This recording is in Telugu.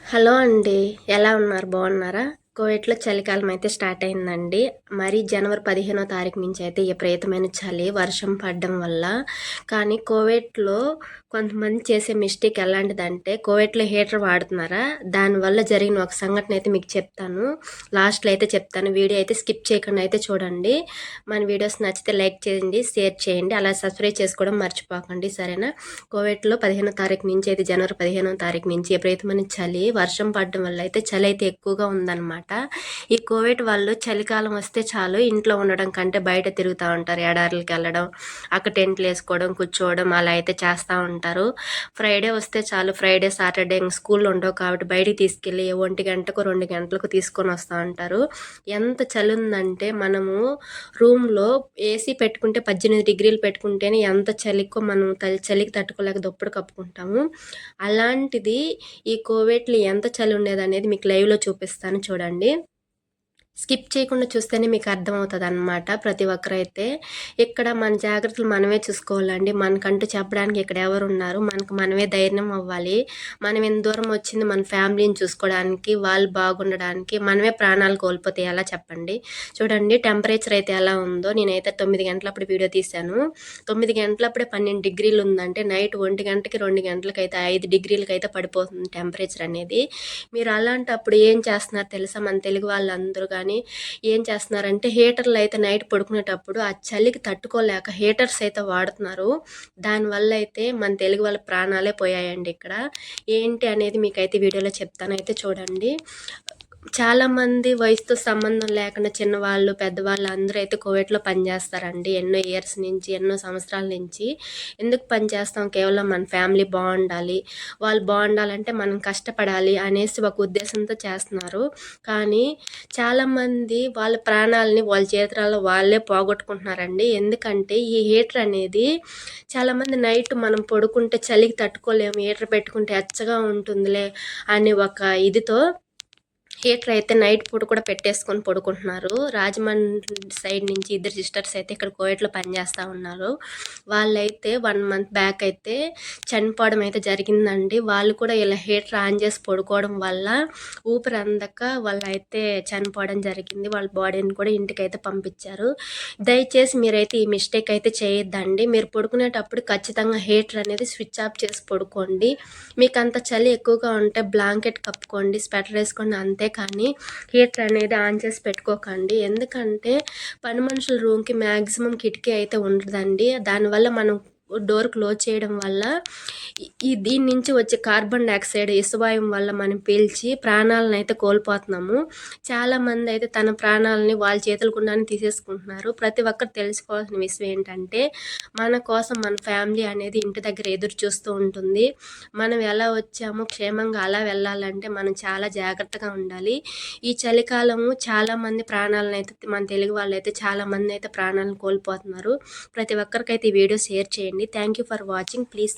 హలో అండి. ఎలా ఉన్నారు? బాగున్నారా? కువైట్‌లో చలికాలం అయితే స్టార్ట్ అయిందండి. మరి జనవరి 15వ తారీఖు నుంచి అయితే విపరీతమైన చలి, వర్షం పడడం వల్ల. కానీ కువైట్‌లో కొంతమంది చేసే మిస్టేక్ ఎలాంటిదంటే కువైట్‌లో హీటర్ వాడుతున్నారా? దానివల్ల జరిగిన ఒక సంఘటన అయితే మీకు చెప్తాను. లాస్ట్‌లో అయితే చెప్తాను. వీడియో అయితే స్కిప్ చేయకుండా అయితే చూడండి. మన వీడియోస్ నచ్చితే లైక్ చేయండి, షేర్ చేయండి. అలా సబ్స్క్రైబ్ చేసుకోవడం మర్చిపోకండి. సరేనా? కువైట్‌లో 15వ తారీఖు నుంచి అయితే జనవరి 15వ తారీఖు నుంచి విపరీతమైన చలి, వర్షం పడడం వల్ల అయితే చలి అయితే ఎక్కువగా ఉందన్నమాట. ఈ కోవిడ్ వాళ్ళు చలికాలం వస్తే చాలు ఇంట్లో ఉండడం కంటే బయట తిరుగుతూ ఉంటారు. ఎడారులకి వెళ్ళడం, అక్కడ టెంట్లు వేసుకోవడం, కూర్చోవడం అలా అయితే చేస్తూ ఉంటారు. ఫ్రైడే వస్తే చాలు, ఫ్రైడే సాటర్డే స్కూల్లో ఉండవు కాబట్టి బయటికి తీసుకెళ్ళి 1 గంటకు 2 గంటలకు తీసుకొని వస్తూ ఉంటారు. ఎంత చలి ఉందంటే మనము రూమ్లో ఏసీ పెట్టుకుంటే 18 డిగ్రీలు పెట్టుకుంటేనే ఎంత చలికో మనం చలికి తట్టుకోలేక దుప్పటి కప్పుకుంటాము. అలాంటిది ఈ కోవిడ్లో ఎంత చలి ఉండేదనేది మీకు లైవ్లో చూపిస్తాను చూడండి. స్కిప్ చేయకుండా చూస్తేనే మీకు అర్థమవుతదనమాట. ప్రతి ఒక్కరైతే ఇక్కడ మన జాగ్రత్తలు మనమే చూసుకోవాలండి. మనకంటూ చెప్పడానికి ఇక్కడ ఎవరున్నారు? మనకు మనమే ధైర్యం అవ్వాలి. మనం ఇంత దూరం వచ్చింది మన ఫ్యామిలీని చూసుకోవడానికి, వాళ్ళు బాగుండడానికి. మనమే ప్రాణాలు కోల్పోతే ఎలా చెప్పండి? చూడండి టెంపరేచర్ అయితే ఎలా ఉందో. నేనైతే 9 గంటలప్పుడు వీడియో తీశాను. 9 గంటలప్పుడే 12 డిగ్రీలు ఉందంటే నైట్ 1 గంటకి 2 గంటలకైతే 5 డిగ్రీలకైతే పడిపోతుంది టెంపరేచర్ అనేది. మీరు అలాంటప్పుడు ఏం చేస్తున్నారు తెలుసా? మన తెలుగు వాళ్ళందరూ కానీ ఏం చేస్తున్నారంటే హీటర్లు అయితే నైట్ పడుకునేటప్పుడు ఆ చలికి తట్టుకోలేక హీటర్స్ అయితే వాడుతున్నారు. దానివల్ల అయితే మన తెలుగు వాళ్ళ ప్రాణాలే పోయాయండి ఇక్కడ. ఏంటి అనేది మీకైతే వీడియోలో చెప్తాను, అయితే చూడండి. చాలామంది వయసుతో సంబంధం లేకుండా చిన్నవాళ్ళు, పెద్దవాళ్ళు అందరూ అయితే కువైట్‌లో పనిచేస్తారండి. ఎన్నో ఇయర్స్ నుంచి, ఎన్నో సంవత్సరాల నుంచి. ఎందుకు పనిచేస్తాం? కేవలం మన ఫ్యామిలీ బాగుండాలి, వాళ్ళు బాగుండాలంటే మనం కష్టపడాలి అనేసి ఒక ఉద్దేశంతో చేస్తున్నారు. కానీ చాలామంది వాళ్ళ ప్రాణాలని వాళ్ళ చేతులలో వాళ్ళే పోగొట్టుకుంటున్నారండి. ఎందుకంటే ఈ హీటర్ అనేది చాలామంది నైట్ మనం పడుకుంటే చలికి తట్టుకోలేము, హీటర్ పెట్టుకుంటే ఎచ్చగా ఉంటుందిలే అనే ఒక ఇదితో హీటర్ అయితే నైట్ పూట కూడా పెట్టేసుకొని పడుకుంటున్నారు. రాజమండ్రి సైడ్ నుంచి ఇద్దరు సిస్టర్స్ అయితే ఇక్కడ కువైట్‌లో పనిచేస్తూ ఉన్నారు. వాళ్ళైతే 1 మంత్ బ్యాక్ అయితే చనిపోవడం అయితే జరిగిందండి. వాళ్ళు కూడా ఇలా హీటర్ ఆన్ చేసి పడుకోవడం వల్ల ఊపిరి అందక వాళ్ళైతే చనిపోవడం జరిగింది. వాళ్ళ బాడీని కూడా ఇంటికైతే పంపించారు. దయచేసి మీరైతే ఈ మిస్టేక్ అయితే చేయొద్దండి. మీరు పడుకునేటప్పుడు ఖచ్చితంగా హీటర్ అనేది స్విచ్ ఆఫ్ చేసి పడుకోండి. మీకు అంత చలి ఎక్కువగా ఉంటే బ్లాంకెట్ కప్పుకోండి, స్వెటర్ వేసుకోండి అంతే. కానీ హీటర్ అనేది ఆన్ చేసి పెట్టుకోకండి. ఎందుకంటే పని మనుషుల రూమ్కి మ్యాక్సిమం కిటికీ అయితే ఉండదండి. దానివల్ల మనం డోర్ క్లోజ్ చేయడం వల్ల దీని నుంచి వచ్చే కార్బన్ డైఆక్సైడ్ విషవాయువు వల్ల మనం పీల్చి ప్రాణాలను అయితే కోల్పోతున్నాము. చాలామంది అయితే తన ప్రాణాలని వాళ్ళ చేతులకుండానే తీసేసుకుంటున్నారు. ప్రతి ఒక్కరు తెలుసుకోవాల్సిన విషయం ఏంటంటే మన కోసం మన ఫ్యామిలీ అనేది ఇంటి దగ్గర ఎదురు చూస్తూ ఉంటుంది. మనం ఎలా వచ్చామో క్షేమంగా అలా వెళ్ళాలంటే మనం చాలా జాగ్రత్తగా ఉండాలి. ఈ చలికాలము చాలామంది ప్రాణాలను అయితే మన తెలుగు వాళ్ళైతే చాలామంది అయితే ప్రాణాలను కోల్పోతున్నారు. ప్రతి ఒక్కరికైతే ఈ వీడియో షేర్ చేయండి. Thank you for watching. Please